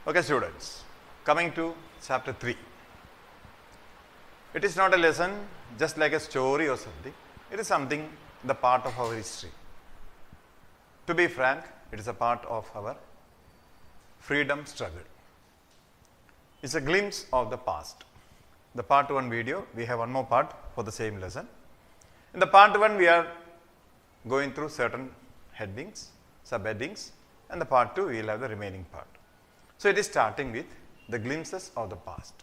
Okay, students, coming to chapter 3. It is not a lesson just like a story or something. It is something, the part of our history. To be frank, it is a part of our freedom struggle. It's a glimpse of the past. The part 1 video, we have one more part for the same lesson. In the part 1, we are going through certain headings, subheadings, and the part 2, we will have the remaining part. So, it is starting with the glimpses of the past.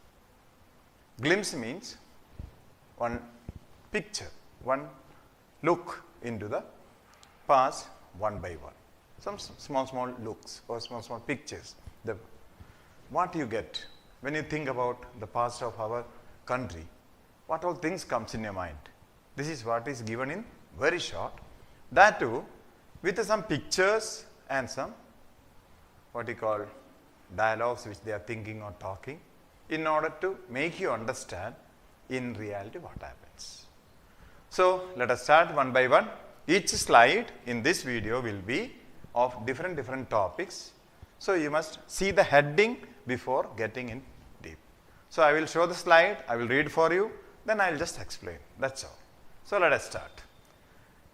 Glimpse means one picture, one look into the past one by one. Some small looks or small pictures. What you get when you think about the past of our country, what all things comes in your mind. This is what is given in very short. That too with some pictures and some what you call dialogues which they are thinking or talking in order to make you understand in reality what happens. So, let us start one by one. Each slide in this video will be of different topics. So, you must see the heading before getting in deep. So, I will show the slide, I will read for you, then I will just explain, that is all. So, let us start.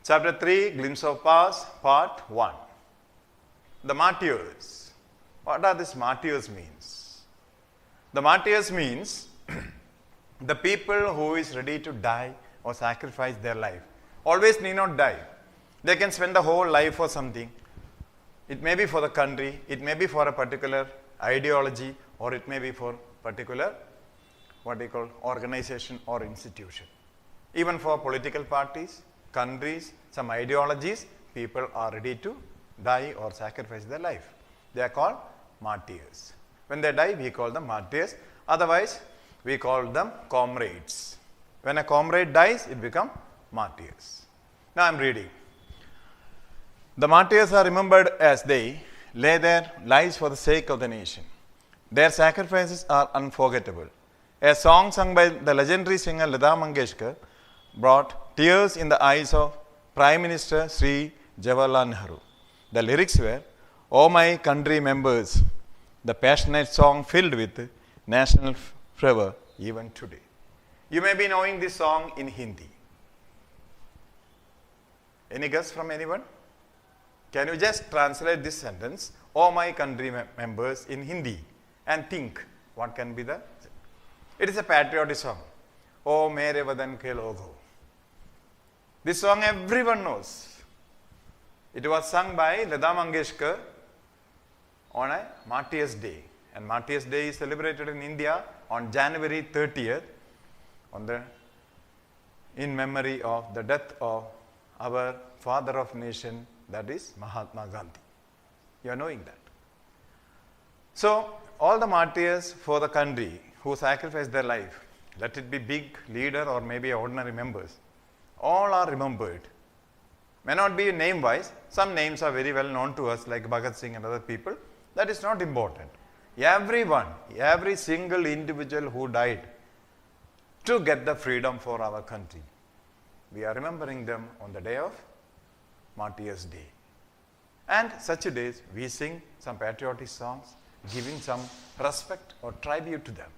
Chapter 3, Glimpse of Past, Part 1. The martyrs. What are these martyrs means? The martyrs means the people who is ready to die or sacrifice their life. Always need not die. They can spend the whole life for something. It may be for the country, it may be for a particular ideology, or it may be for particular what they call organization or institution. Even for political parties, countries, some ideologies, people are ready to die or sacrifice their life. They are called martyrs. When they die, we call them martyrs. Otherwise, we call them comrades. When a comrade dies, it becomes martyrs. Now I am reading. The martyrs are remembered as they lay their lives for the sake of the nation. Their sacrifices are unforgettable. A song sung by the legendary singer Lata Mangeshkar brought tears in the eyes of Prime Minister Sri Jawaharlal Nehru. The lyrics were, "Oh my country members," the passionate song filled with national fervor even today. You may be knowing this song in Hindi. Any guess from anyone? Can you just translate this sentence, "Oh my country members," in Hindi and think what can be the. It is a patriotic song. "Oh mere vadan ke logo." This song everyone knows. It was sung by Lata Mangeshkar on a Martyrs' Day, and Martyrs' Day is celebrated in India on January 30th in memory of the death of our father of nation, that is Mahatma Gandhi. You are knowing that. So, all the martyrs for the country who sacrificed their life, let it be big leader or maybe ordinary members, all are remembered. May not be name wise, some names are very well known to us like Bhagat Singh and other people. That is not important. Everyone, every single individual who died to get the freedom for our country, we are remembering them on the day of Martyrs' Day. And such days we sing some patriotic songs, giving some respect or tribute to them.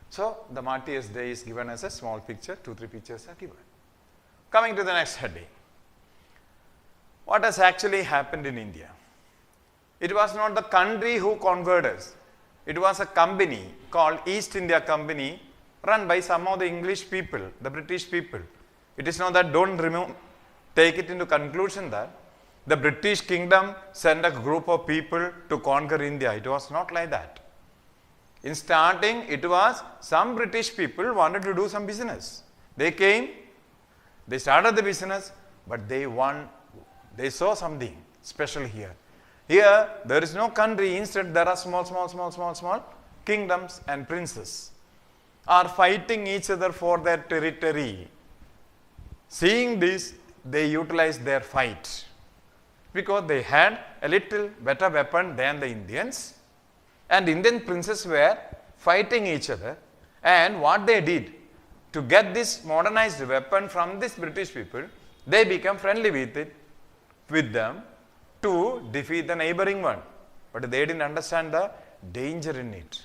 So the Martyrs' Day is given as a small picture, 2-3 pictures are given. Coming to the next heading. What has actually happened in India? It was not the country who conquered us. It was a company called East India Company run by some of the English people, the British people. It is not that, don't take it into conclusion that the British kingdom sent a group of people to conquer India. It was not like that. In starting, it was some British people wanted to do some business. They came, they started the business, but they saw something special here. Here, there is no country. Instead, there are small kingdoms and princes are fighting each other for their territory. Seeing this, they utilized their fight because they had a little better weapon than the Indians, and Indian princes were fighting each other. And what they did to get this modernized weapon from these British people, they become friendly with them to defeat the neighboring one. But they didn't understand the danger in it.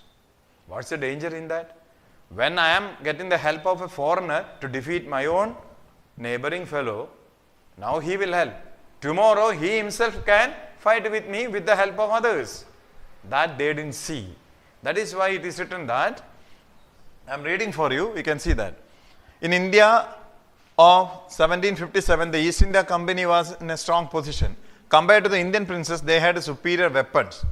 What's the danger in that? When I am getting the help of a foreigner to defeat my own neighboring fellow, now he will help. Tomorrow he himself can fight with me with the help of others. That they didn't see. That is why it is written that, I am reading for you, you can see that. In India of 1757, the East India Company was in a strong position. Compared to the Indian princes, they had superior weapons.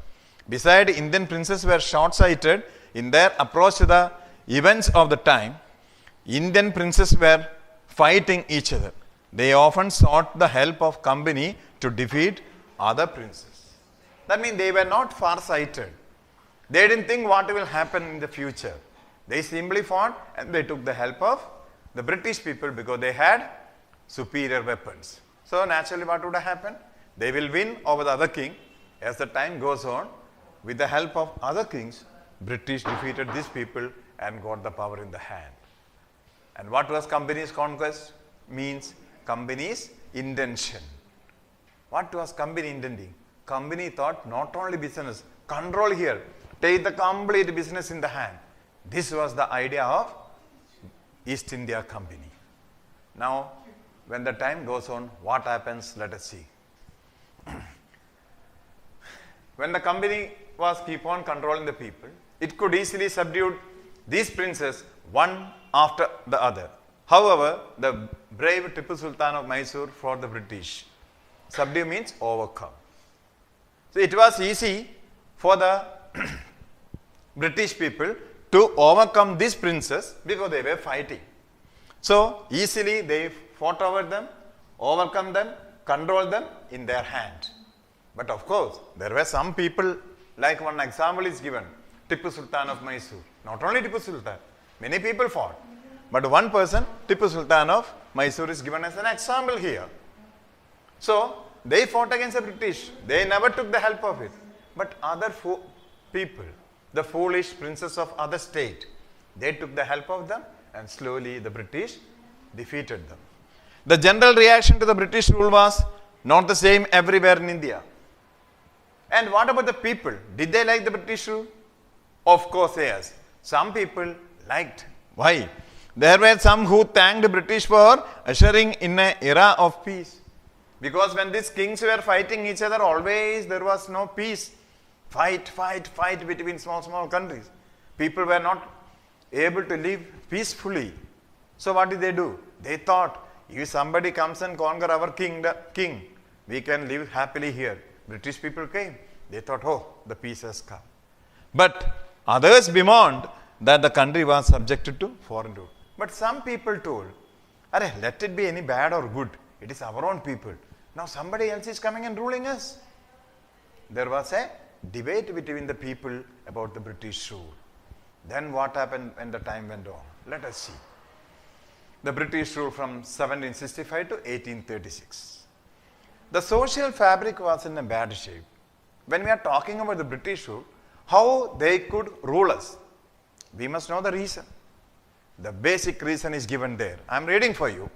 Besides, Indian princes were short-sighted in their approach to the events of the time. Indian princes were fighting each other. They often sought the help of company to defeat other princes. That means they were not far-sighted. They didn't think what will happen in the future. They simply fought and they took the help of the British people because they had superior weapons. So naturally what would have happened? They will win over the other king. As the time goes on, with the help of other kings, British defeated these people and got the power in the hand. And what was company's conquest? Means company's intention. What was company intending? Company thought not only business, control here, take the complete business in the hand. This was the idea of East India Company. Now, when the time goes on, what happens? Let us see. When the company was keep on controlling the people, it could easily subdue these princes one after the other. However, the brave Tipu Sultan of Mysore fought the British. Subdue means overcome. So it was easy for the British people to overcome these princes because they were fighting. So easily they fought over them, overcome them, control them in their hand. But of course, there were some people, like one example is given, Tipu Sultan of Mysore. Not only Tipu Sultan, many people fought. But one person, Tipu Sultan of Mysore, is given as an example here. So, they fought against the British. They never took the help of it. But other people, the foolish princes of other state, they took the help of them and slowly the British defeated them. The general reaction to the British rule was not the same everywhere in India. And what about the people? Did they like the British rule? Of course, yes. Some people liked. Why? There were some who thanked the British for ushering in an era of peace. Because when these kings were fighting each other, always there was no peace. Fight between small countries. People were not able to live peacefully. So what did they do? They thought, if somebody comes and conquer our king, we can live happily here. British people came. They thought, oh, the peace has come. But others bemoaned that the country was subjected to foreign rule. But some people told, let it be any bad or good. It is our own people. Now somebody else is coming and ruling us. There was a debate between the people about the British rule. Then what happened when the time went on? Let us see. The British rule from 1765 to 1836. The social fabric was in a bad shape. When we are talking about the British rule, how they could rule us, we must know the reason. The basic reason is given there. I am reading for you.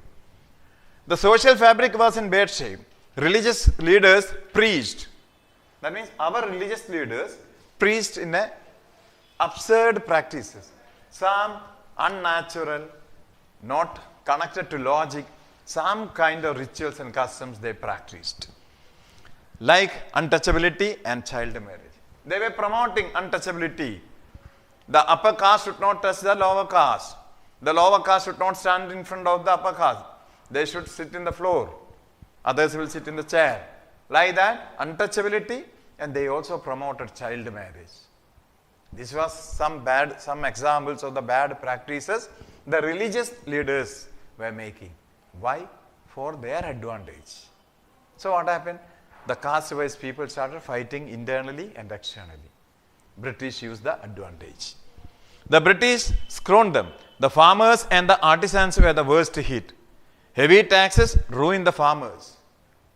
The social fabric was in bad shape. Religious leaders preached. That means our religious leaders preached in a absurd practices. Some unnatural, not connected to logic, some kind of rituals and customs they practiced. Like untouchability and child marriage. They were promoting untouchability. The upper caste should not touch the lower caste. The lower caste should not stand in front of the upper caste. They should sit in the floor. Others will sit in the chair. Like that, untouchability, and they also promoted child marriage. This was some examples of the bad practices the religious leaders were making. Why? For their advantage. So what happened? The caste-wise people started fighting internally and externally. British used the advantage. The British scorned them. The farmers and the artisans were the worst hit. Heavy taxes ruined the farmers.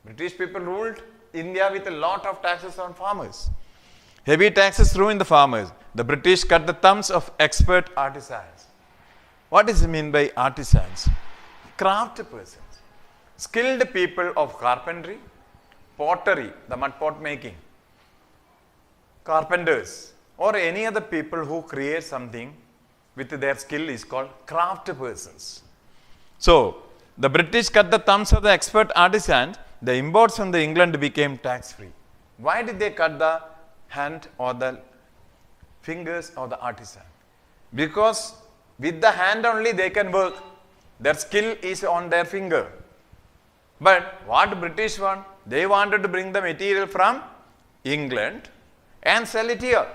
British people ruled India with a lot of taxes on farmers. Heavy taxes ruined the farmers. The British cut the thumbs of expert artisans. What does it mean by artisans? Craft persons. Skilled people of carpentry, pottery, the mud pot making, carpenters, or any other people who create something with their skill is called craft persons. So, the British cut the thumbs of the expert artisans. The imports from the England became tax-free. Why did they cut the hand or the fingers of the artisan? Because with the hand only they can work. Their skill is on their finger. But what British want? They wanted to bring the material from England and sell it here.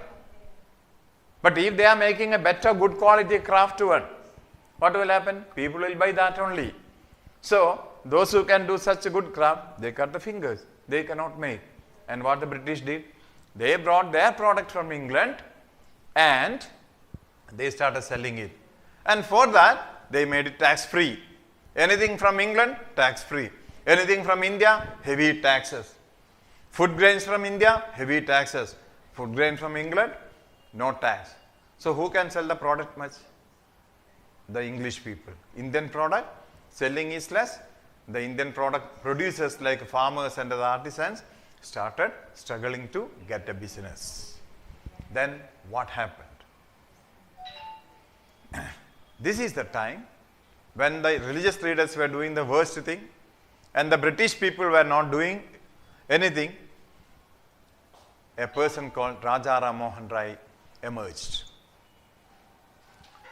But if they are making a better, good quality craft one, what will happen? People will buy that only. So, those who can do such a good craft, they cut the fingers. They cannot make. And what the British did? They brought their product from England and they started selling it. And for that, they made it tax-free. Anything from England, tax-free. Anything from India, heavy taxes. Food grains from India, heavy taxes. Food grain from England, no tax. So, who can sell the product much? The English people. Indian product, selling is less. The Indian product producers like farmers and the artisans started struggling to get a business. Then what happened? This is the time when the religious leaders were doing the worst thing and the British people were not doing anything. A person called Raja Ram Mohan Rai emerged.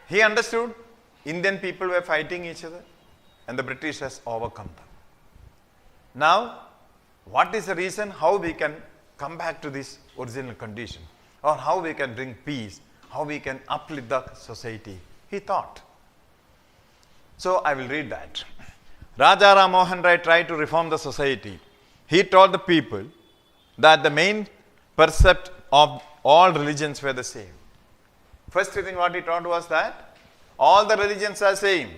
He understood Indian people were fighting each other and the British has overcome them. Now, what is the reason how we can come back to this original condition, or how we can bring peace, how we can uplift the society? He thought. So, I will read that. Raja Ram Mohan Rai tried to reform the society. He told the people that the main percept of all religions were the same. First thing what he taught was that all the religions are same.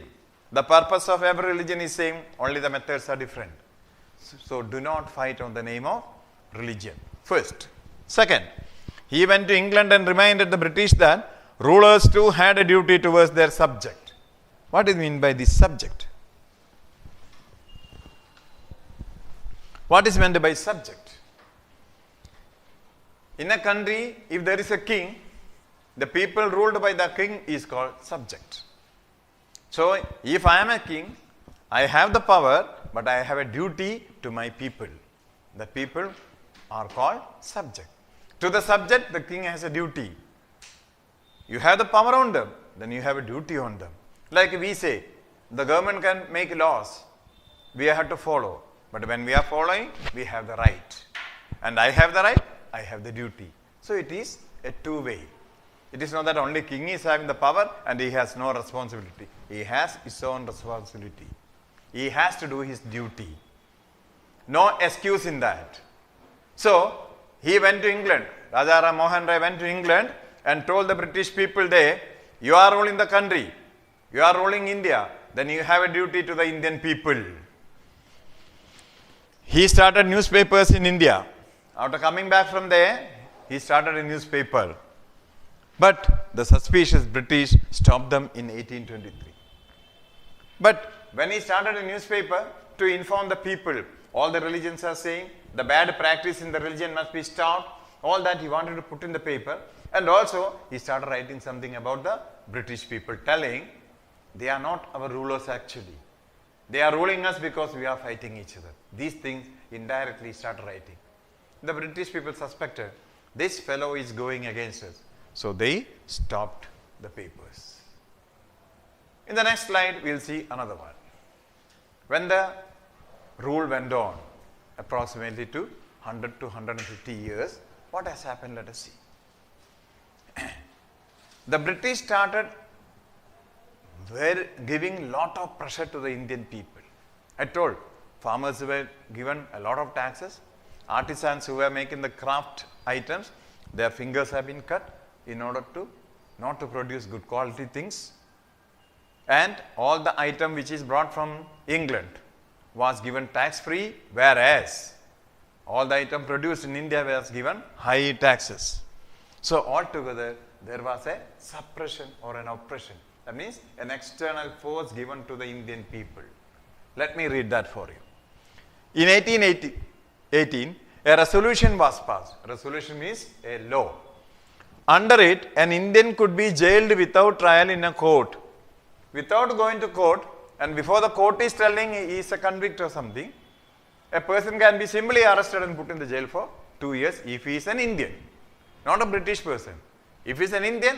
The purpose of every religion is same, only the methods are different. So, do not fight on the name of religion. First. Second, he went to England and reminded the British that rulers too had a duty towards their subject. What do you mean by this subject? What is meant by subject? In a country, if there is a king, the people ruled by the king is called subject. So, if I am a king, I have the power, but I have a duty to my people. The people are called subject. To the subject, the king has a duty. You have the power on them, then you have a duty on them. Like we say, the government can make laws, we have to follow. But when we are following, we have the right. And I have the right, I have the duty. So it is a two-way. It is not that only king is having the power and he has no responsibility. He has his own responsibility. He has to do his duty. No excuse in that. So, he went to England. Raja Ram Mohan Rai went to England and told the British people there, you are ruling the country, you are ruling India, then you have a duty to the Indian people. He started newspapers in India. After coming back from there, he started a newspaper. But the suspicious British stopped them in 1823. But when he started a newspaper to inform the people, all the religions are saying, the bad practice in the religion must be stopped, all that he wanted to put in the paper. And also, he started writing something about the British people, telling, they are not our rulers actually. They are ruling us because we are fighting each other. These things indirectly started writing. The British people suspected, this fellow is going against us. So they stopped the papers. In the next slide, we will see another one. When the rule went on, approximately to 100 to 150 years, what has happened? Let us see. The British started giving lot of pressure to the Indian people. I told, farmers were given a lot of taxes. Artisans who were making the craft items, their fingers have been cut in order to not to produce good quality things. And all the item which is brought from England was given tax free, whereas all the item produced in India was given high taxes. So altogether there was a suppression or an oppression. That means an external force given to the Indian people. Let me read that for you. In 1818, a resolution was passed. Resolution means a law. Under it, an Indian could be jailed without trial in a court. Without going to court, and before the court is telling he is a convict or something, a person can be simply arrested and put in the jail for 2 years if he is an Indian, not a British person. If he is an Indian,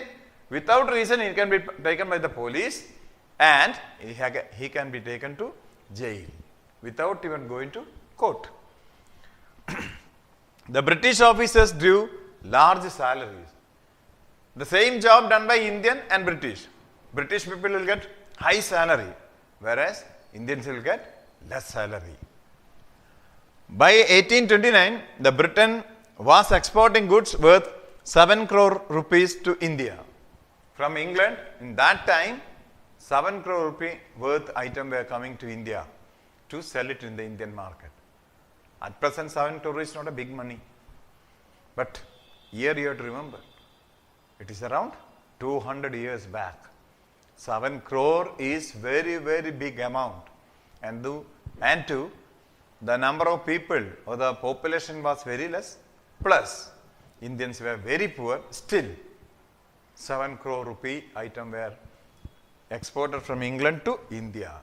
without reason he can be taken by the police and he can be taken to jail without even going to court. The British officers drew large salaries. The same job done by Indian and British. British people will get high salary, whereas Indians will get less salary. By 1829, the Britain was exporting goods worth 7 crore rupees to India. From England, in that time, 7 crore rupee worth item were coming to India to sell it in the Indian market. At present, 7 crore is not a big money. But here you have to remember, it is around 200 years back. 7 crore is very, very big amount. And the number of people or the population was very less, plus Indians were very poor, still 7 crore rupee item were exported from England to India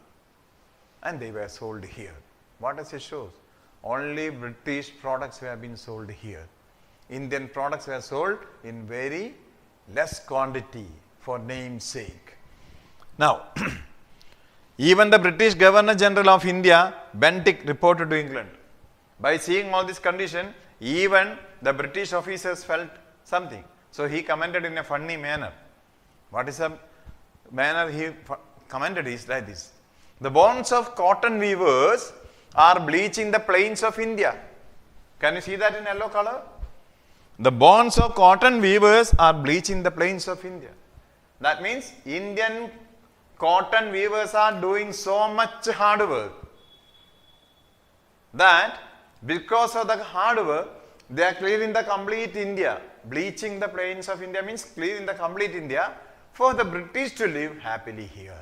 and they were sold here. What does it show? Only British products were being sold here. Indian products were sold in very less quantity for name's sake. Now, even the British Governor General of India, Bentinck, reported to England. By seeing all this condition, even the British officers felt something. So he commented in a funny manner. What is the manner he commented is like this. The bonds of cotton weavers are bleaching the plains of India. Can you see that in yellow color? The bonds of cotton weavers are bleaching the plains of India. That means Indian cotton weavers are doing so much hard work that because of the hard work, they are clearing the complete India. Bleaching the plains of India means clearing the complete India for the British to live happily here.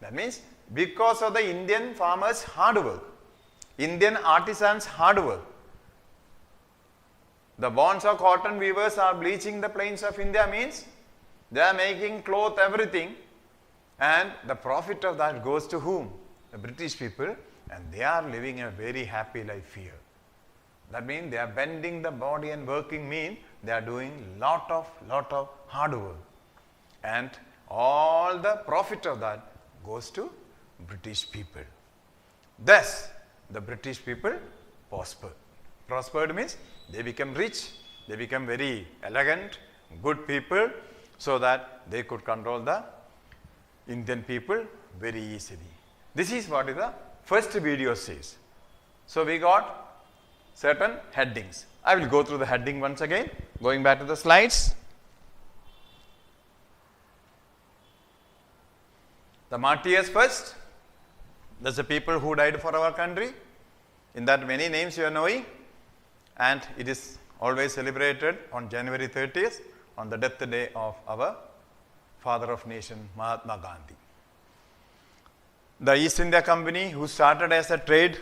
That means because of the Indian farmers' hard work, Indian artisans' hard work, the bonds of cotton weavers are bleaching the plains of India means they are making cloth, everything, and the profit of that goes to whom? The British people, and they are living a very happy life here. That means they are bending the body and working mean they are doing lot of hard work. And all the profit of that goes to British people. Thus, the British people prospered. Prospered means they become rich, they become very elegant, good people, so that they could control the Indian people very easily. This is what the first video says. So we got certain headings. I will go through the heading once again, going back to the slides. The martyrs first. That's the people who died for our country. In that many names you are knowing. And it is always celebrated on January 30th on the death day of our father of nation, Mahatma Gandhi. The East India Company, who started as a trade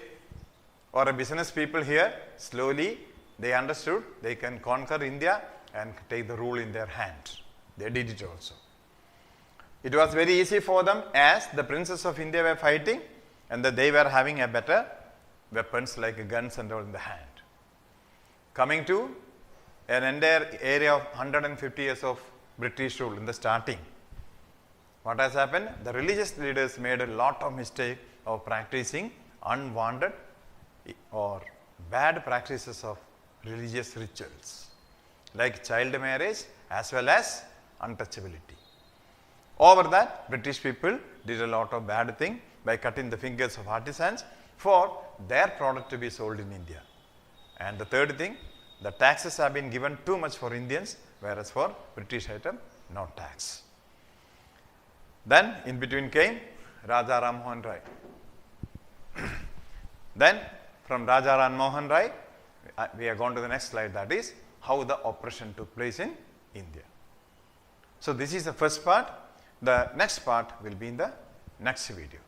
or a business people here, slowly they understood they can conquer India and take the rule in their hands. They did it also. It was very easy for them as the princes of India were fighting and that they were having a better weapons like guns and all in the hand. Coming to an entire area of 150 years of British rule in the starting. What has happened? The religious leaders made a lot of mistake of practicing unwanted or bad practices of religious rituals like child marriage as well as untouchability. Over that, British people did a lot of bad thing by cutting the fingers of artisans for their product to be sold in India. And the third thing, the taxes have been given too much for Indians, whereas for British item, no tax. Then in between came Raja Ram Mohan Rai. Then from Raja Ram Mohan Rai, we are going to the next slide, that is how the oppression took place in India. So this is the first part. The next part will be in the next video.